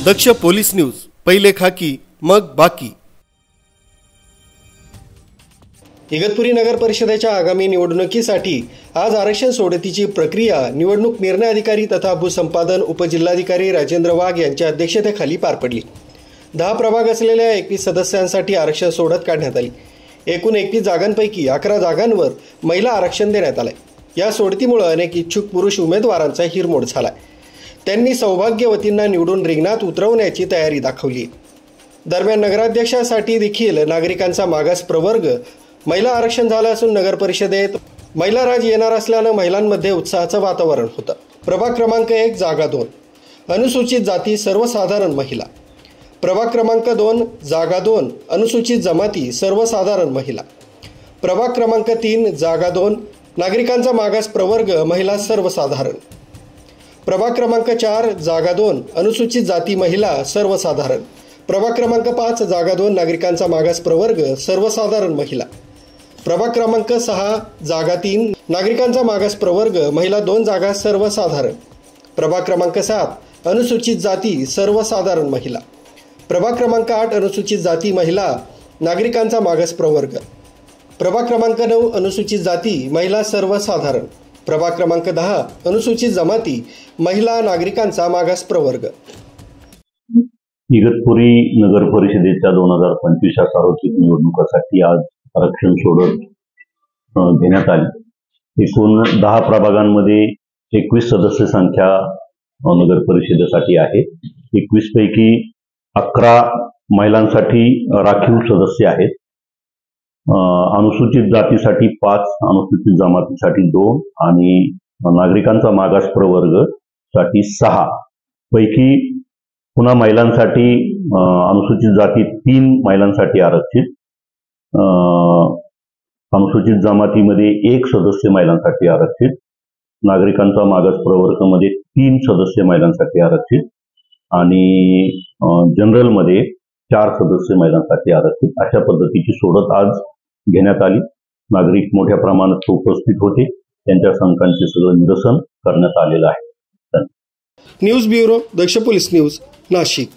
दक्ष police news, पहिले खाकी मग बाकी। इगतपुरी नगर परिषदेच्या आगामी निवडणुकीसाठी आज आरक्षण सोडतीची प्रक्रिया निवडणूक निर्णय अधिकारी तथा भूसंपादन उपजिल्हाधिकारी राजेंद्र वाघ यांच्या अध्यक्षतेखाली पार पडली। 10 प्रभाग असलेल्या 21 सदस्यांसाठी आरक्षण सोडत काढण्यात आली। एकूण 21 जागांपैकी 11 जागांवर महिला आरक्षण देण्यात आले। या सोडतीमुळे अनेक इच्छुक पुरुष उमेदवारांचा हिरमोड झाला। त्यांनी सौभाग्यवतींना निवडून रिंगणात उतरवण्याची तयारी दाखवली। दरम्यान नगराध्यक्षासाठी देखील नागरिकांचा मागास प्रवर्ग महिला आरक्षण झालं असून नगर परिषदेत महिला राज येणार असल्यानं महिलांमध्ये उत्साहाचं वातावरण होतं। प्रभाग क्रमांक 1 जागा 2 अनुसूचित जाती सर्वसाधारण महिला। प्रभाग क्रमांक 2 जागा 2 अनुसूचित जमाती सर्वसाधारण महिला। प्रभाग क्रमांक 3 जागा 2 नागरिकांचा मागास प्रवर्ग महिला सर्वसाधारण। प्रभाग क्रमांक 4 जागा 2 अनुसूचित जाती महिला सर्वसाधारण। प्रभाग क्रमांक 5 जागा 2 नागरिकांचा मागास प्रवर्ग सर्वसाधारण महिला। प्रभाग क्रमांक 6 जागा 3 नागरिकांचा मागास प्रवर्ग महिला 2 जागा सर्वसाधारण। प्रभाग क्रमांक 7 अनुसूचित जाती सर्वसाधारण महिला। प्रभाग क्रमांक 8 अनुसूचित जाती महिला नागरिकांचा मागास प्रवर्ग। प्रभाग क्रमांक 9 अनुसूचित जाती महिला सर्वसाधारण। प्रभाग क्रमांक 10 अनुसूचित जमाती महिला नागरिकांचा मागास प्रवर्ग। इगतपुरी नगर परिषदेच्या 2025 सार्वत्रिक निवडणुकासाठी आज आरक्षण सोडत घेण्यात आली। एकूण 10 प्रभागांमध्ये 21 सदस्य संख्या नगर परिषदेसाठी आहे। 21 पैकी 11 महिलांसाठी राखीव सदस्य आहेत। अनुसूचित जातीसाठी 5, अनुसूचित जमातीसाठी 2 आणि नागरिकांचा मागास प्रवर्ग साठी 6 पैकी पुन्हा महिलांसाठी अनुसूचित जाती 3 महिलांसाठी आरक्षित, अनुसूचित जमातीमध्ये 1 सदस्य महिलांसाठी आरक्षित, नागरिकांचा मागास प्रवर्गामध्ये 3 सदस्य महिलांसाठी आरक्षित आणि जनरल मध्ये 4 सदस्य महिलांसाठी आरक्षित अशा पद्धतीची सोडत आज घेण्यात आली। नागरिक मोठ्या प्रमाणात उपस्थित होते। त्यांच्या शंकांचे सगळं निरसन करण्यात आलेलं आहे। न्यूज ब्युरो, दक्ष पोलीस न्यूज, नाशिक।